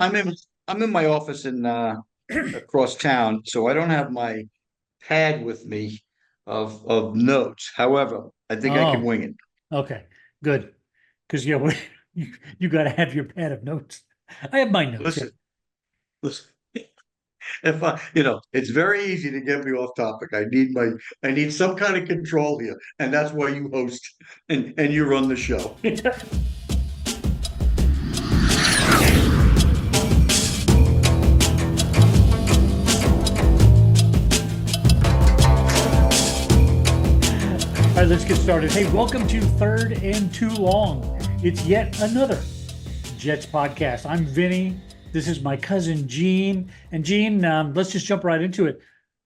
I'm in my office in across town, so I don't have my pad with me of notes. However, I think I can Oh, wing it. okay, good. Because you got to have your pad of notes. I have my notes. Yeah. Listen, listen. If it's very easy to get me off topic. I need some kind of control here, and that's why you host and you run the show. All right, let's get started. Hey, welcome to Third and Too Long. It's yet another Jets podcast. I'm Vinny. This is my cousin Gene. And Gene, let's just jump right into it.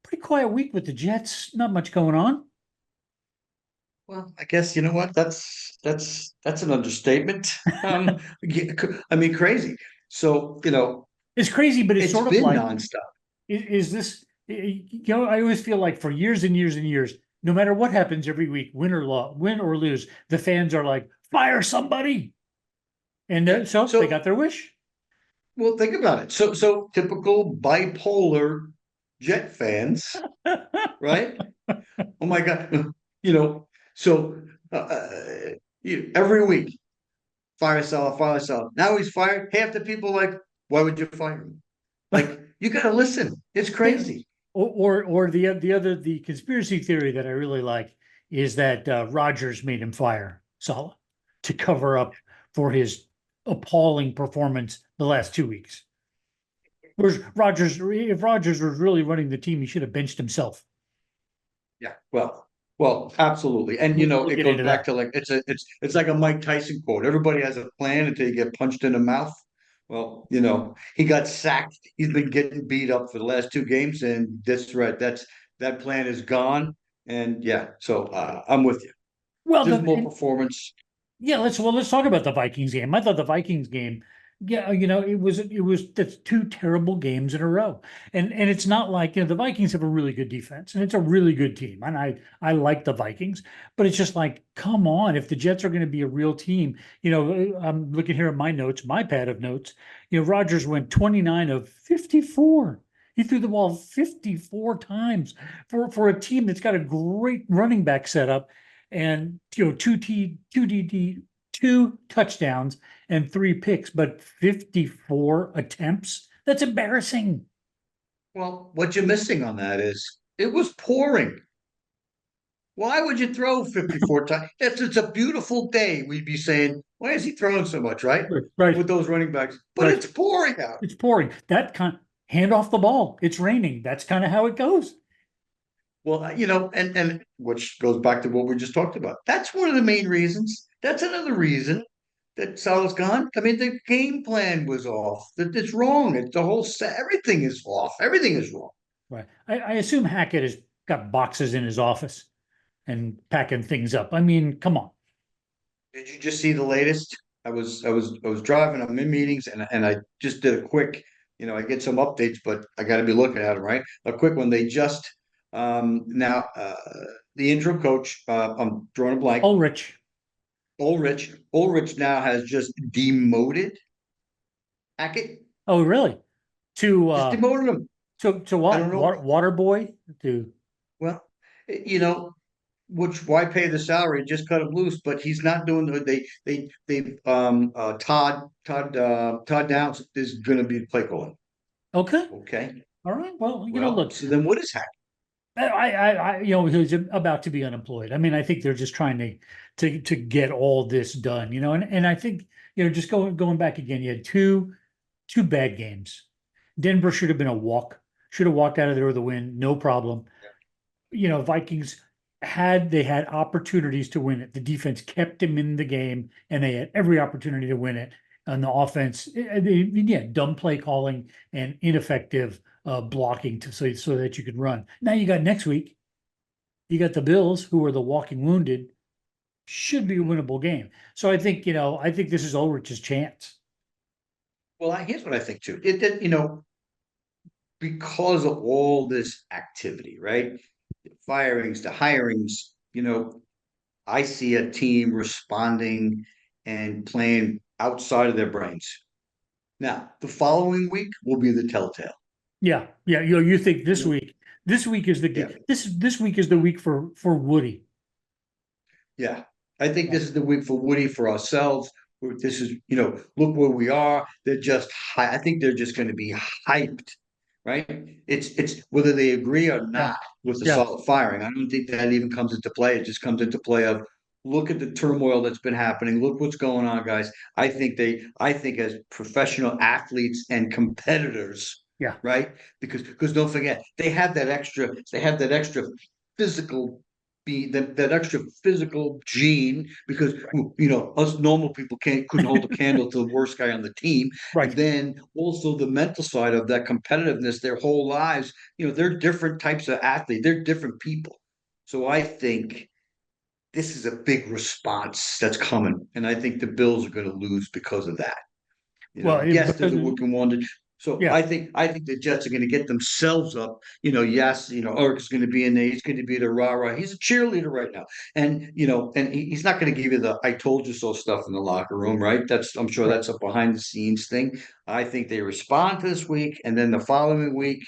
Pretty quiet week with the Jets. Not much going on. Well, I guess you know what? That's an understatement. Yeah, I mean, crazy. So It's crazy, but it's it's sort of been like, nonstop. is this, I always feel like for years and years and years, no matter what happens every week, win or lose, the fans are like, fire somebody. And Yeah. so they So, got their wish. well, think about it. So typical bipolar Jet fans, right? Oh my God. You know, so every week, fire Saleh, fire Saleh. Now he's fired. Half the people like, why would you fire him? Like, you got to listen. It's Yeah. crazy. Or the conspiracy theory that I really like is that Rogers made him fire Saleh to cover up for his appalling performance the last 2 weeks. Whereas Rogers, if Rogers was really running the team, he should have benched himself. Yeah. Well, absolutely. And We'll it get goes into back that. to like it's like a Mike Tyson quote. Everybody has a plan until you get punched in the mouth. Well, he got sacked. He's been getting beat up for the last two games, and that's right. That plan is gone. And yeah, so I'm with you. Well, Dismal performance. yeah, let's talk about the Vikings game. I thought the Vikings game, yeah, it was that's two terrible games in a row. And it's not like, the Vikings have a really good defense and it's a really good team. And I like the Vikings, but it's just like, come on, if the Jets are going to be a real team, I'm looking here at my notes, my pad of notes. Rodgers went 29 of 54. He threw the ball 54 times for a team that's got a great running back setup and two touchdowns and three picks, but 54 attempts. That's embarrassing. Well, what you're missing on that is it was pouring. Why would you throw 54 times? It's a beautiful day. We'd be saying, why is he throwing so much, right? Right, right, With those running backs. But right. it's pouring out. It's pouring. That kind hand off the ball. It's raining. That's kind of how it goes. Well, and which goes back to what we just talked about. That's one of the main reasons. That's another reason that Salah's gone. I mean, the game plan was off. That it's wrong. It's the whole set. Everything is off. Everything is wrong. Right. I assume Hackett has got boxes in his office and packing things up. I mean, come on. Did you just see the latest? I was driving. I'm in meetings, and I just did a quick. I get some updates, but I got to be looking at them, right? A quick one. They just now the interim coach. I'm drawing a blank. Ulrich. Ulrich now has just demoted Hackett. Oh, really? To Just uh demoted him. to I what? don't know. Water boy? To Well, which why pay the salary? Just cut him loose. But he's not doing the they Todd Downs is going to be the play calling. okay. Okay. All right. Well, Well, look, so then what is Hackett? he's about to be unemployed. I mean, I think they're just trying to get all this done, and I think, just going back again, you had two bad games. Denver should have been a walk, should have walked out of there with a win, no problem. Vikings they had opportunities to win it. The defense kept them in the game, and they had every opportunity to win it. On the offense, yeah, dumb play calling and ineffective blocking so that you could run. Now you got next week. You got the Bills, who are the walking wounded, should be a winnable game. So I think this is Ulrich's chance. Well, here's what I think too. Because of all this activity, right? The firings, the hirings, I see a team responding and playing outside of their brains. Now, the following week will be the telltale. Yeah, yeah. You think You know, this week is yeah, this week is the week for Woody. yeah. I think Yeah, this is the week for Woody, for ourselves. This is, look where we are. They're just high. I think they're just going to be hyped, right? It's whether they agree or yeah, not with the yeah. solid firing. I don't think that even comes into play. It just comes into play of look at the turmoil that's been happening. Look what's going on, guys. I think as professional athletes and competitors, Yeah. right? Because don't forget, they have that extra physical that extra physical gene because Right. us normal people couldn't hold a candle to the worst guy on the team, and Right. then also the mental side of that competitiveness their whole lives. They're different types of athlete, they're different people. So I think this is a big response that's coming, and I think the Bills are going to lose because of that. Well, Yes, there's because a working wonder. So yeah, I think the Jets are going to get themselves up. Yes, Eric's going to be in there. He's going to be the rah-rah. He's a cheerleader right now. And he's not going to give you the I told you so stuff in the locker room, right? I'm sure right. that's a behind the scenes thing. I think they respond to this week, and then the following week,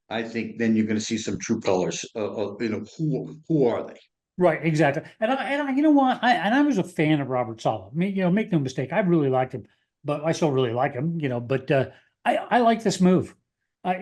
I think then you're going to see some true colors. Who are they? Right, exactly. You know what? I was a fan of Robert Saleh. I mean, make no mistake, I really liked him, but I still really like him, but I like this move. I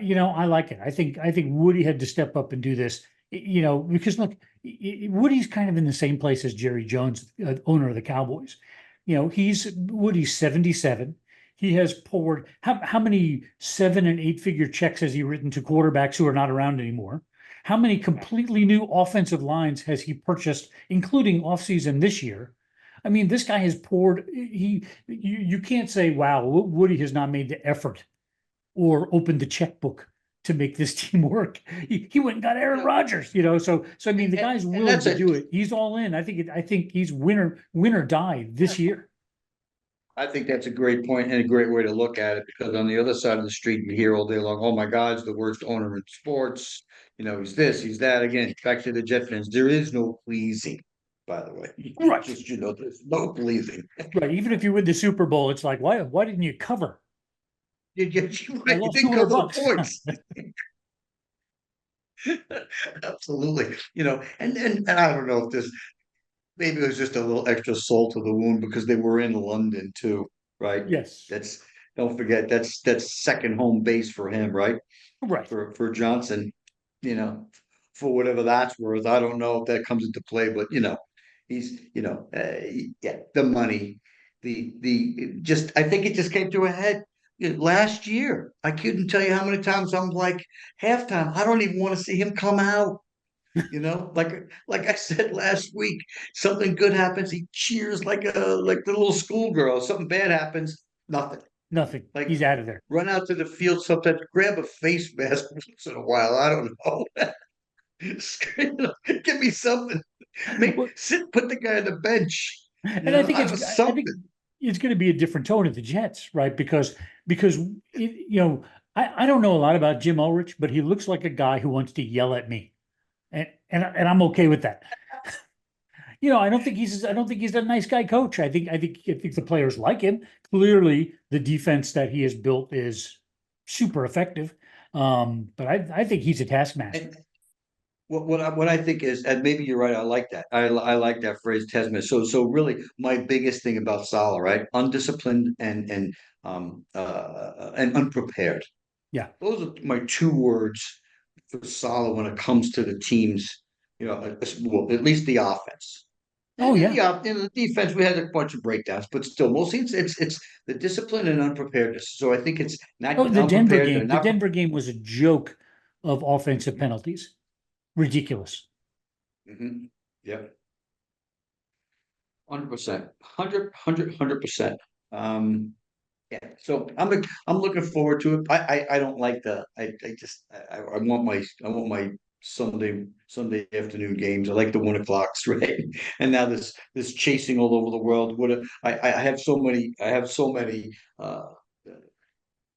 like it. I think Woody had to step up and do this, because look, Woody's kind of in the same place as Jerry Jones, owner of the Cowboys. Woody's 77. He has poured how many 7 and 8 figure checks has he written to quarterbacks who are not around anymore? How many completely new offensive lines has he purchased, including offseason this year? I mean, this guy has poured. You can't say, wow, Woody has not made the effort or opened the checkbook to make this team work. He went and got Aaron Yeah, Rodgers, So I mean, the guy's and willing that's to it. do it. He's all in. I think he's win or die this year. I think that's a great point and a great way to look at it, because on the other side of the street, you hear all day long, "Oh my God, he's the worst owner in sports. He's this, he's that." Again, back to the Jet fans, there is no pleasing. By the way, Right, just there's no pleasing. right. Even if you win the Super Bowl, it's like, why didn't you cover? I You lost two didn't hundred cover the bucks. points. Absolutely. And I don't know if this maybe it was just a little extra salt to the wound because they were in London too, right? Yes, That's Don't forget that's second home base for him, right? right. For Johnson, you know, for whatever that's worth. I don't know if that comes into play, but he's yeah, the money, the just I think it just came to a head last year. I couldn't tell you how many times I'm like halftime. I don't even want to see him come out. Like I said last week, something good happens, he cheers like the little schoolgirl. Something bad happens, nothing. Nothing. He's Like out of there. run out to the field sometimes, grab a face mask once in a while. I don't know. Give me something. Well, Put the guy on the bench. and I think I don't know, I think something. it's going to be a different tone at the Jets, right? Because I don't know a lot about Jim Ulrich, but he looks like a guy who wants to yell at me, and I'm okay with that. I don't think he's a nice guy coach. I think the players like him. Clearly, the defense that he has built is super effective. But I think he's a taskmaster. And what I think is, and maybe you're right. I like that. I like that phrase, Tesman. So really, my biggest thing about Salah, right? Undisciplined and unprepared. Yeah. Those are my two words for Salah when it comes to the teams. Well, at least the offense. Oh And in yeah. the defense, we had a bunch of breakdowns, but still, mostly it's the discipline and unpreparedness. So I think it's Oh, not unprepared. They're The not. Denver game was a joke of offensive penalties. Ridiculous. Mm-hmm. Yep. 100%, 100%. Yeah. So I'm looking forward to it. I don't like I just I want my Sunday afternoon games. I like the 1 o'clocks, right? And now this chasing all over the world. I have so many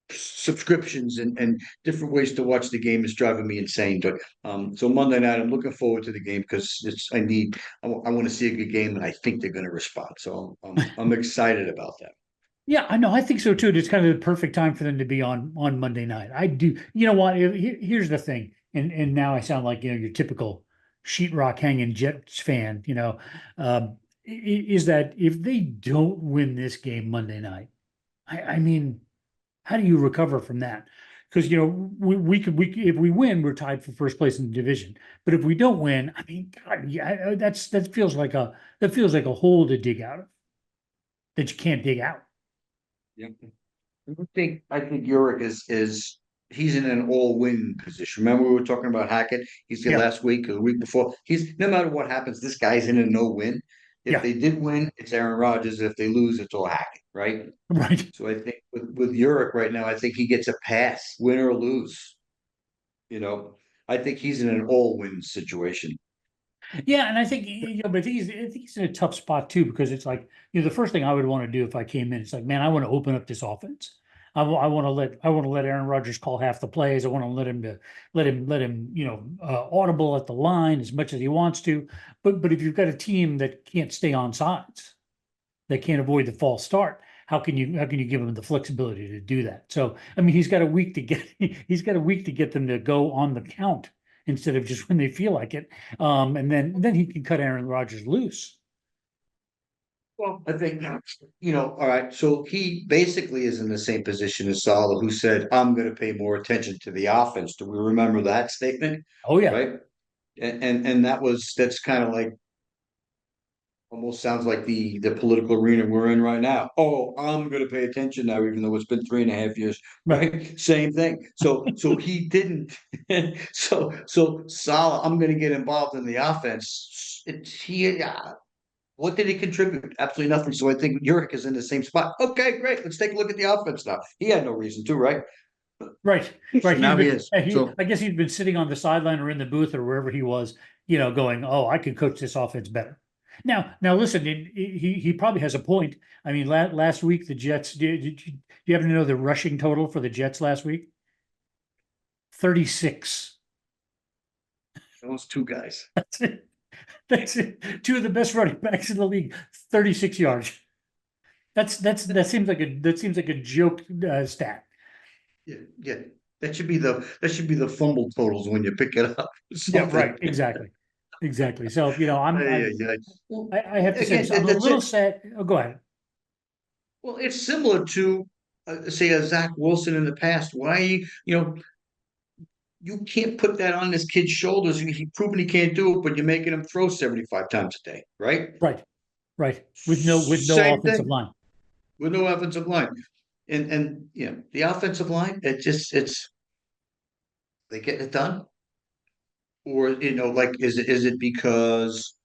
subscriptions and different ways to watch the game is driving me insane. But so Monday night, I'm looking forward to the game because I want to see a good game, and I think they're going to respond. So I'm excited about that. Yeah, I know. I think so too. It's kind of the perfect time for them to be on Monday night. I do. You know what? Here's the thing, and now I sound like your typical sheetrock hanging Jets fan. Is that if they don't win this game Monday night, I mean, how do you recover from that? Because we if we win, we're tied for first place in the division. But if we don't win, I mean, God, yeah, that feels like a hole to dig out of that you can't dig out. Yeah. I think Uric is he's in an all-win position. Remember we were talking about Hackett? He's the Yeah, last week or the week before. He's no matter what happens, this guy's in a no-win. If yeah, they did win, it's Aaron Rodgers. If they lose, it's all Hackett, right? right. So I think with Uric right now, I think he gets a pass, win or lose. You know, I think he's in an all-win situation. Yeah, and I think but I think he's in a tough spot too because it's like the first thing I would want to do if I came in, it's like, man, I want to open up this offense. I want to let Aaron Rodgers call half the plays. I want to let him audible at the line as much as he wants to. But if you've got a team that can't stay on sides, they can't avoid the false start. How can you give them the flexibility to do that? So I mean, he's got a week to get he's got a week to get them to go on the count instead of just when they feel like it. And then he can cut Aaron Rodgers loose. Well, I think, all right. So he basically is in the same position as Saleh, who said, I'm going to pay more attention to the offense. Do we remember that statement? Oh yeah, Right. And that's kind of like almost sounds like the political arena we're in right now. Oh, I'm going to pay attention now, even though it's been 3.5 years, right, right? Same thing. So he didn't. So Saleh, I'm going to get involved in the offense. What did he contribute? Absolutely nothing. So I think Uric is in the same spot. Okay, great. Let's take a look at the offense now. He had no reason to, right? right, So right. He's now he been is. he So I guess he's been sitting on the sideline or in the booth or wherever he was, going, oh, I could coach this offense better. Now listen, he probably has a point. I mean, last week the Jets do you happen to know the rushing total for the Jets last week? 36. those two guys. That's it. That's it. Two of the best running backs in the league, 36 yards. That seems like a joke stat. Yeah, yeah. That should be the fumble totals when you pick it up or Yeah, something. right. Exactly. Exactly. So, Yeah, yeah. Well, I have to say this. again, I'm a that's little it. sad. Oh, go ahead. Well, it's similar to say a Zach Wilson in the past. Why you can't put that on this kid's shoulders. He's proven he can't do it, but you're making him throw 75 times a day, right? Right. Right. With no Same offensive thing line. with no offensive line. And the offensive line, it's they getting it done? Or like is it because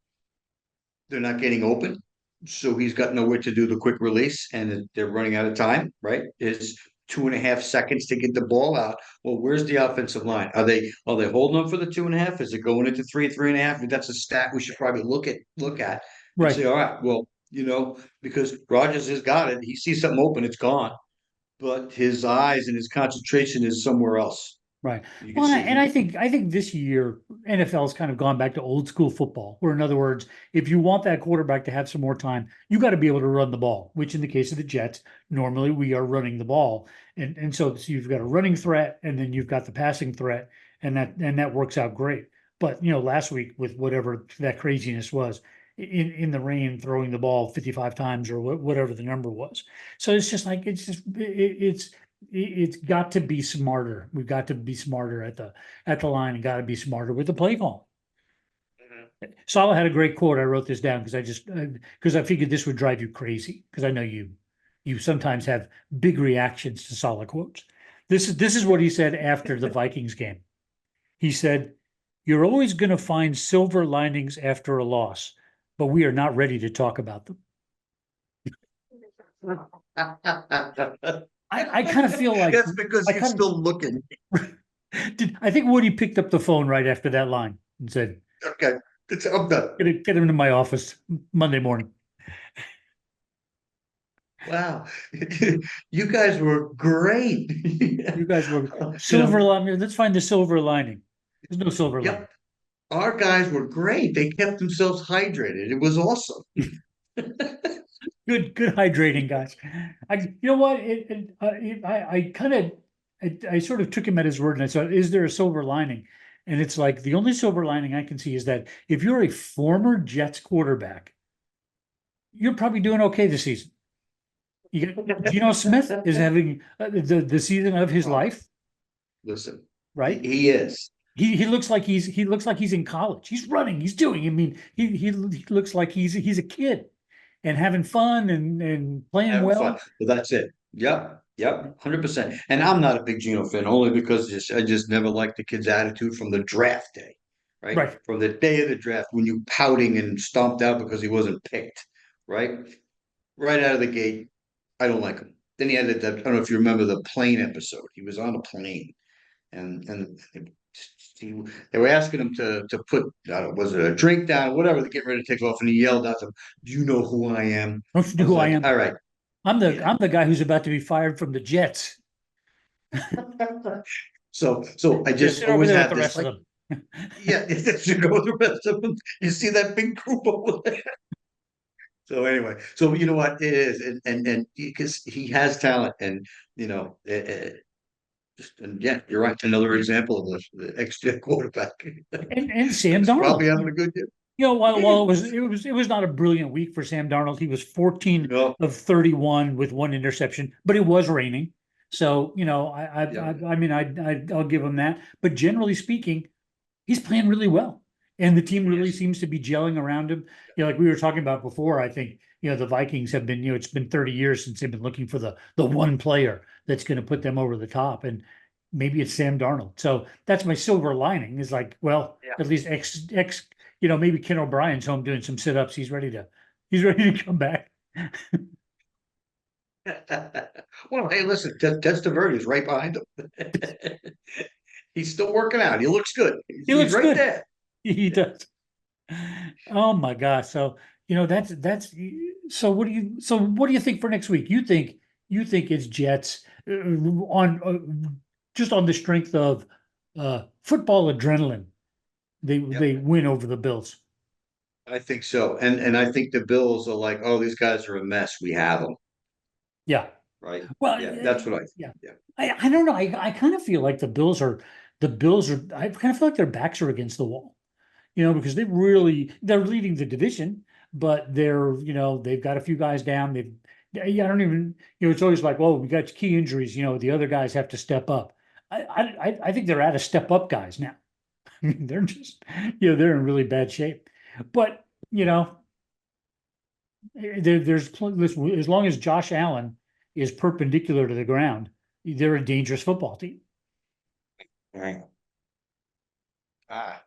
they're not getting open? So he's got nowhere to do the quick release and they're running out of time, right? It's 2.5 seconds to get the ball out. Well, where's the offensive line? Are they holding them for the 2.5? Is it going into 3.5? That's a stat we should probably look at and say, Right. all right, well, because Rogers has got it. He sees something open, it's gone. But his eyes and his concentration is somewhere else. Right. You can Well, see and I think this year NFL has kind of gone back to old school football, where in other words, if you want that quarterback to have some more time, you got to be able to run the ball, which in the case of the Jets, normally we are running the ball. And so you've got a running threat and then you've got the passing threat, and that works out great. But last week with whatever that craziness was in the rain, throwing the ball 55 times or whatever the number was. So it's just like it's got to be smarter. We've got to be smarter at the line and got to be smarter with the play call. Mhm. Saleh had a great quote. I wrote this down because I figured this would drive you crazy because I know you sometimes have big reactions to Saleh quotes. This is what he said after the Vikings game. He said, "You're always going to find silver linings after a loss, but we are not ready to talk about them." I kind of feel like That's because I you're kind still looking. of I think Woody picked up the phone right after that line and said, Okay, I'm done. get him to my office Monday morning. Wow, you guys were great. You guys were You silver know, lining. Let's find the silver lining. There's no silver lining. yep, our guys were great. They kept themselves hydrated. It was awesome. Good hydrating, guys. You know what? I kind of, I sort of took him at his word, and I said, "Is there a silver lining?" And it's like the only silver lining I can see is that if you're a former Jets quarterback, you're probably doing okay this season. You get, Geno Smith is having the season of his Oh, life, listen, right? he is. He looks like he looks like he's in college. He's running. He's doing. I mean, he looks like he's a kid and having fun and playing Having fun. well. Well, that's it. Yep. Yep. 100%. And I'm not a big Geno fan only because I just never liked the kid's attitude from the draft day, right? Right. From the day of the draft when you pouting and stomped out because he wasn't picked, right? Right out of the gate, I don't like him. Then he had I don't know if you remember the plane episode. He was on a plane and he, they were asking him to put I don't know, was it a drink down, whatever, to get ready to take off, and he yelled at them, "Do you know who I am?" Don't you I know was who I like, am? "All right, yeah." I'm the guy who's about to be fired from the Jets. So I Yeah, just sit over always there with had the this rest of like, them. yeah, you go with the rest of them. You see that big group over there. So anyway, so you know what it is, and because he has talent, and just and yeah, you're right. Another example of the ex-Jet quarterback And Sam that's Darnold. probably having a good year. You know, while it was not a brilliant week for Sam Darnold. He was 14 No, of 31 with one interception, but it was raining. So, yeah, I mean, I'll give him that. But generally speaking, he's playing really well. And the team really yes, seems to be gelling around him. Like we were talking about before, I think, the Vikings have been, it's been 30 years since they've been looking for the one player that's going to put them over the top. And maybe it's Sam Darnold. So that's my silver lining is like, well, yeah. at least maybe Ken O'Brien's home doing some sit-ups. He's ready to come back. Well, hey, listen, Testaverde is right behind him. He's still working out. He looks good. He He's looks right good. there. He does. Oh my gosh. So, that's so what do you think for next week? You think it's Jets on just on the strength of football adrenaline. They Yep, win over the Bills. I think so. And I think the Bills are like, oh, these guys are a mess. We have them, Yeah. right? Well, Yeah, that's what I think. yeah. Yeah. I don't know. I kind of feel like the Bills are I kind of feel like their backs are against the wall. Because they're leading the division, but they've got a few guys down. Yeah, I don't even, it's always like, oh, we got key injuries, the other guys have to step up. I think they're out of step up guys now. They're just, they're in really bad shape. But, listen, as long as Josh Allen is perpendicular to the ground, they're a dangerous football team. Right.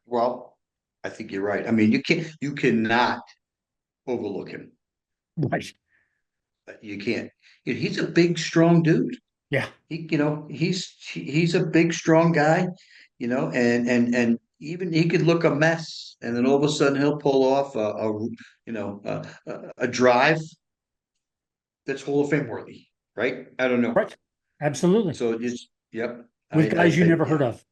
Well, I think you're right. I mean, you cannot overlook him. Right. You can't. He's a big, strong dude. Yeah. He's a big, strong guy, and even he could look a mess, and then all of a sudden he'll pull off a drive that's Hall of Fame worthy, right? I don't know. Right. Absolutely. So it's yep. With guys you never heard Yeah, of.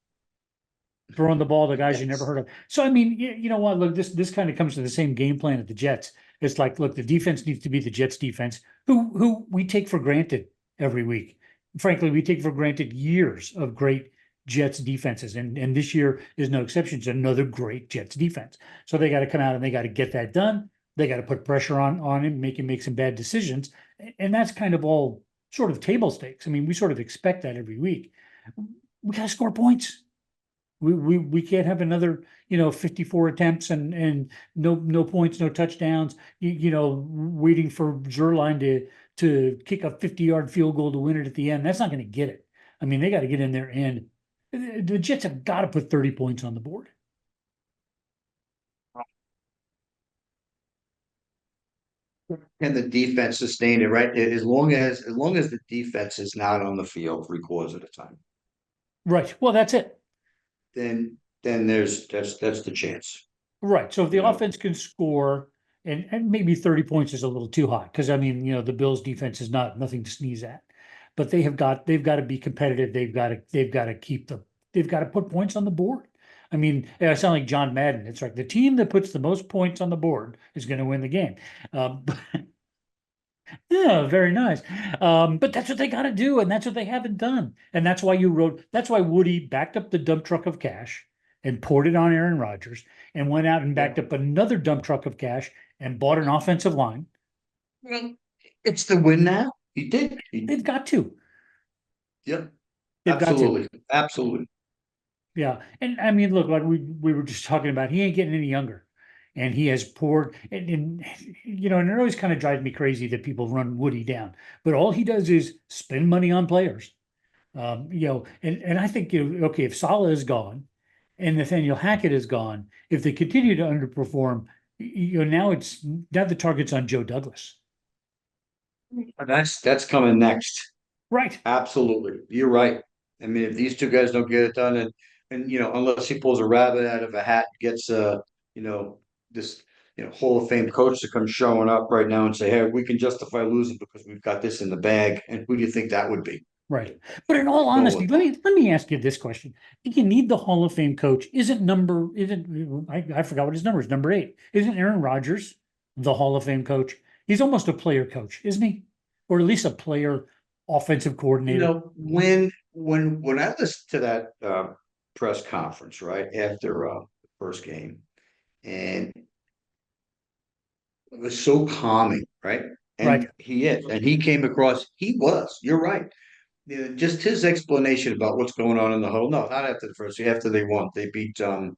Throwing the ball to guys you never yes, heard of. So I mean, you know what? Look, this kind of comes to the same game plan at the Jets. It's like, look, the defense needs to be the Jets defense, who we take for granted every week. Frankly, we take for granted years of great Jets defenses, and this year is no exception. It's another great Jets defense. So they got to come out and they got to get that done. They got to put pressure on him, make him make some bad decisions, and that's kind of all sort of table stakes. I mean, we sort of expect that every week. We got to score points. We can't have another 54 attempts and no points, no touchdowns. Waiting for Zerline to kick a 50-yard field goal to win it at the end. That's not going to get it. I mean, they got to get in there and the Jets have got to put 30 points on the board. and the defense sustained it, right? As long as the defense is not on the field 3 quarters of the time, Right. Well, that's it. then that's the chance, Right. So if you the know. offense can score and maybe 30 points is a little too hot because I mean, the Bills defense is nothing to sneeze at. But they've got to be competitive. They've got to put points on the board. I mean, I sound like John Madden. It's like the team that puts the most points on the board is going to win the game. Um, Yeah, very nice. But that's what they got to do, and that's what they haven't done. And that's why Woody backed up the dump truck of cash and poured it on Aaron Rodgers and went out and Yeah. backed up another dump truck of cash and bought an offensive line. Well, it's the win now. He did. They've got to. Yep. They've got to. Absolutely. Absolutely. Yeah. And I mean, look, like we were just talking about, he ain't getting any younger. And he has poured and and it always kind of drives me crazy that people run Woody down. But all he does is spend money on players. And I think okay, if Saleh is gone and Nathaniel Hackett is gone, if they continue to underperform, now the target's on Joe Douglas. That's coming next. Right. Absolutely. You're right. I mean, if these two guys don't get it done and unless he pulls a rabbit out of a hat, gets you know, this Hall of Fame coach to come showing up right now and say, hey, we can justify losing because we've got this in the bag. And who do you think that would be? Right. But in all Go honesty, with. let me ask you this question. I think you need the Hall of Fame coach. I forgot what his number is, number 8. Isn't Aaron Rodgers the Hall of Fame coach? He's almost a player coach, isn't he? Or at least a player offensive coordinator. When I listened to that press conference right after the first game, and it was so calming, right? Right. And he came across, he was, you're right. Yeah, just his explanation about what's going on in the huddle. No, not after the first, after they won. They beat uh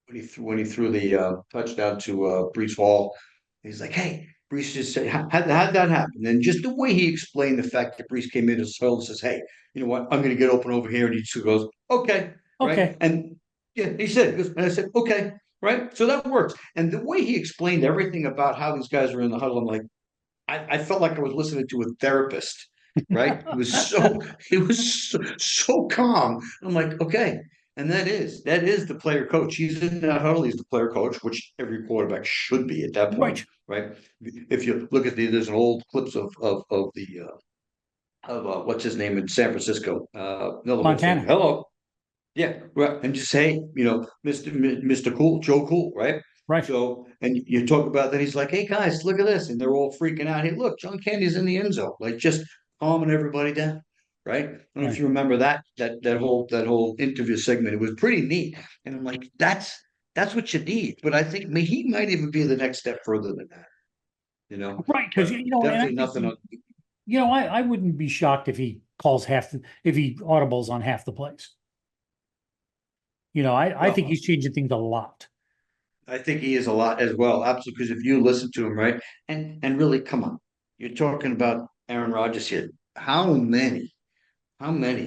when he threw the touchdown to Brees Hall. He's like, hey, Brees just said, how'd that happen? And just the way he explained the fact that Brees came in his huddle and says, hey, you know what, I'm gonna get open over here. And he just goes, okay, right. Okay. And yeah, he said, and I said, okay, right. So that works. And the way he explained everything about how these guys are in the huddle, I'm like, I felt like I was listening to a therapist, right? It was so calm. I'm like, okay. And that is the player coach. He's in that huddle, he's the player coach, which every quarterback should be at that point, Right. right? If you look at there's an old clips of what's his name in San Francisco. Another Hall of Famer. Montana. Hello. Yeah, right. And just say, Mr. Cool, Joe Cool, right? Right. So, and you talk about that. He's like, hey guys, look at this. And they're all freaking out. Hey, look, John Candy's in the end zone, like just calming everybody down. Right. I don't know if Right. you remember that whole interview segment. It was pretty neat. And I'm like, that's what you need. But I think he might even be the next step further than that, Right. Because but and I definitely think nothing on. I wouldn't be shocked if he if he audibles on half the plays. I think Well, he's changing things a lot. I think he is a lot as well. Absolutely. Because if you listen to him, right, and really, come on, you're talking about Aaron Rodgers here. How many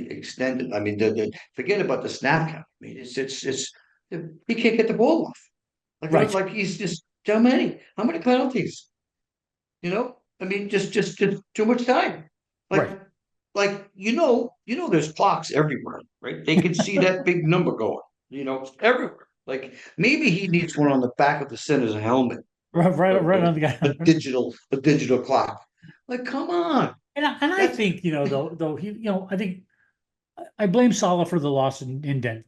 extended? I mean, forget about the snap count. I mean, it's he can't get the ball off. Right. Like he's just how many? How many penalties? I mean, just too much time. Like Right. there's clocks everywhere, right? They can see that big number going, everywhere. Like maybe he needs one on the back of the center's helmet, Right. a, Right. Right a, on the guy. a digital clock. Like, come on. And I That's think, though I think I blame Salah for the loss in Denver.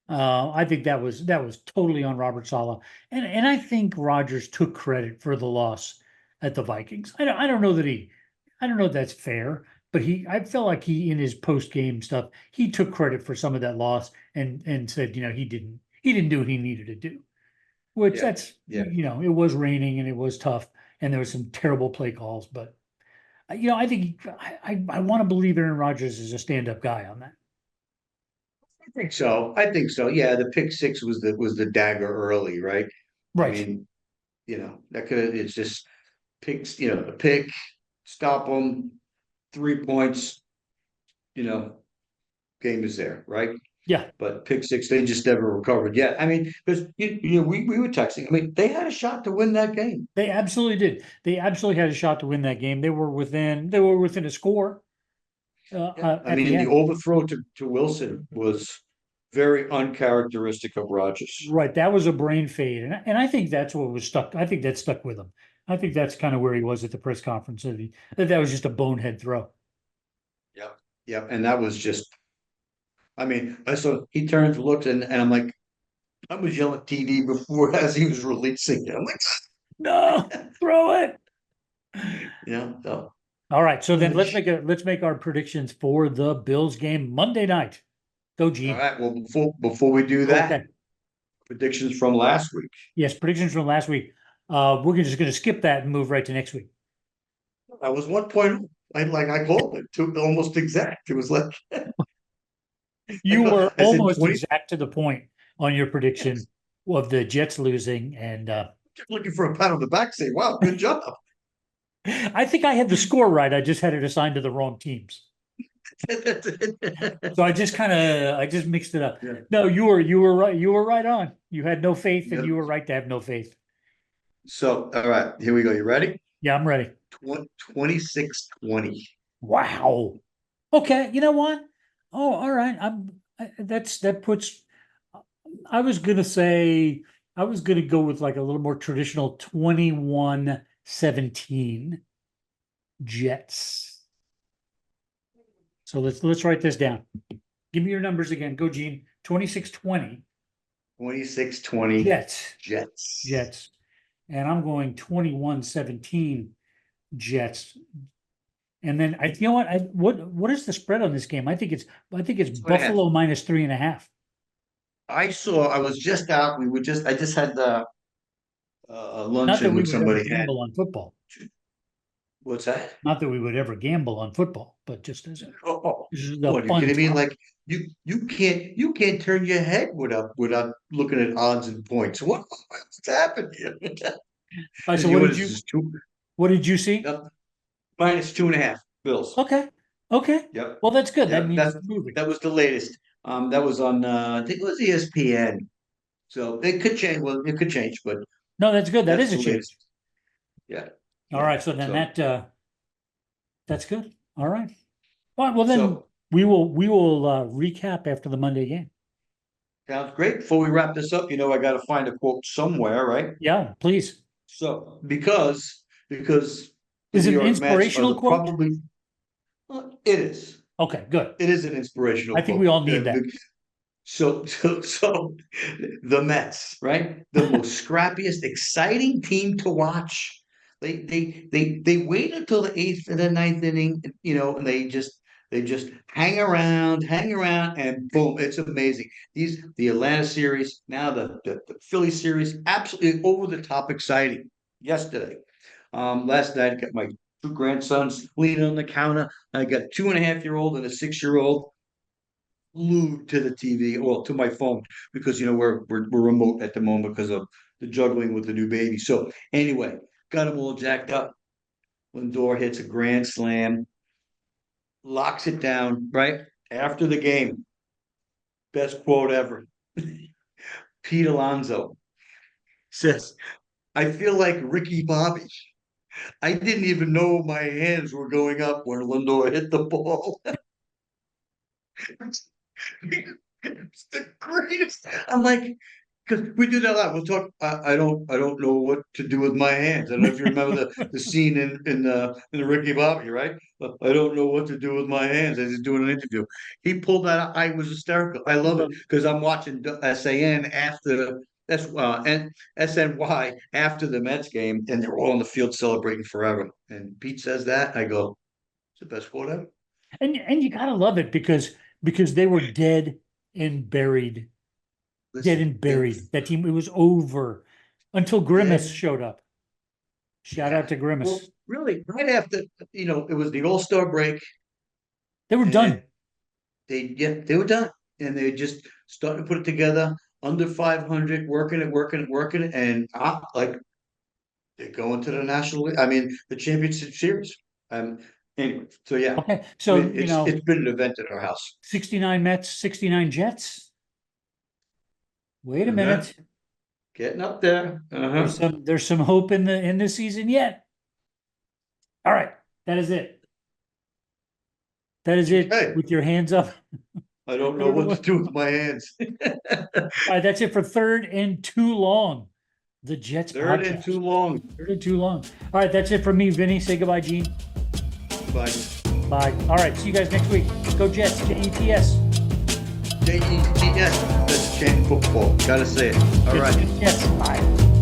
I think that was totally on Robert Saleh, and I think Rodgers took credit for the loss at the Vikings. I don't know if that's fair, but I felt like he in his post game stuff he took credit for some of that loss and said he didn't do what he needed to do, which yeah, that's yeah. it was raining and it was tough and there was some terrible play calls, but I think I want to believe Aaron Rodgers is a stand up guy on that. I think so. Yeah, the pick six was the dagger early, right? I Right. mean, that could it's just picks, a pick, stop them, 3 points, you know, game is there, right? Yeah. But pick six, they just never recovered yet. I mean, because we were texting. I mean, they had a shot to win that game. They absolutely did. They absolutely had a shot to win that game. They were within a score Yeah. I at the mean, the end. overthrow to Wilson was very uncharacteristic of Rodgers. Right. That was a brain fade. And I think that's what was stuck. I think that stuck with him. I think that's kind of where he was at the press conference. That was just a bonehead throw. Yep. Yep. And that was just, I mean, I saw he turns, looks, and I'm like, I was yelling at TD before as he was releasing it. I'm like, No, throw it. Yeah. So, All right. So then all let's make our predictions for the Bills game Monday night. Go, Gene. right. Well, before we do that, Okay. predictions from last week. Yes, predictions from last week. We're just going to skip that and move right to next week. I was 1 point. I called it to almost exact. It was like You were I said almost 20. exact to the point on your prediction of the Jets losing, and Kept looking for a pat on the back, say, "Wow, good job." I think I had the score right. I just had it assigned to the wrong teams. So I just mixed it up. Yeah. No, you were right. You were right on. You had no faith, and Yep. you were right to have no faith. So, all right, here we go. You ready? Yeah, I'm ready. 26-20. Wow. Okay, you know what? Oh, all right. That puts. I was gonna say I was gonna go with like a little more traditional 21-17 Jets. So let's write this down. Give me your numbers again. Go, Gene. 26-20 26-20 Jets. Jets. Jets. And I'm going 21-17 Jets. And then you know what? What is the spread on this game? I think it's 2.5. Buffalo minus 3.5. I was just out. I just had the Not that luncheon we with would ever somebody. gamble on football. What's that? Not that we would ever gamble on football, but just as Oh, this is a what are you fun kidding me? topic. Like you can't turn your head without looking at odds and points. What's happened here? All right, so What is this? what did you see? No, minus 2.5 Bills. Okay. Okay. Yep. Well, that's good. That Yep. means it's moving. That was the latest. That was on I think it was ESPN. So it could change. Well, it could change, but No, that's good. That that's is a the change. latest. Yeah. All Yeah. right. So then So that's good. All right. All right. Well, then so we will recap after the Monday game. sounds great. Before we wrap this up, I got to find a quote somewhere, right? Yeah, please. So because the Is New it an York Mets are inspirational the quote? probably it is. Okay, good. It is an inspirational I think we quote. all need that. So the Mets, right? The most scrappiest, exciting team to watch. They wait until the eighth and the ninth inning, and they just hang around, and boom, it's amazing. The Atlanta series, now the Philly series, absolutely over the top exciting. Yesterday, last night, I got my two grandsons leaning on the counter. I got a 2.5-year-old and a 6-year-old glued to the TV or to my phone because we're remote at the moment because of the juggling with the new baby. So anyway, got them all jacked up. Lindor hits a grand slam, locks it down right after the game. Best quote ever. Pete Alonso says, "I feel like Ricky Bobby. I didn't even know my hands were going up when Lindor hit the ball." It's the greatest. I'm like, because we do that a lot. We'll talk. I don't know what to do with my hands. I don't know if you remember the scene in the Ricky Bobby, right? I don't know what to do with my hands as he's doing an interview. He pulled that out. I was hysterical. I love it because I'm watching SAN after and SNY after the Mets game, and they're all on the field celebrating forever. And Pete says that. I go, it's the best quote ever. And you gotta love it because they were dead and buried. Dead Listen, and buried. That team, it was over until Grimace dead. showed up. Shout Yeah. out to Well, Grimace. really, right after, it was the All-Star break, They were and done. they were done. And they just started to put it together under 500, working it, working it, working it. And like they're going to the National League. I mean, the championship series. Anyway, so yeah, Okay. So, it's been an event at our house. 69 Mets, 69 Jets. Wait a Uh-huh. minute. Getting up there. Uh-huh. There's some hope in the season yet. All right. That is it. That is it Okay. with your hands up. I don't I know don't know what to what. do with my hands. All right, that's it for third and too long. The Jets Third and too podcast. long. Third and too long. All right, that's it from me, Vinny. Say goodbye, Gene. Bye. Bye. All right, see you guys next week. Go Jets. Jets. Jets. That's Champ football. Gotta say it. All right. Jets. Bye.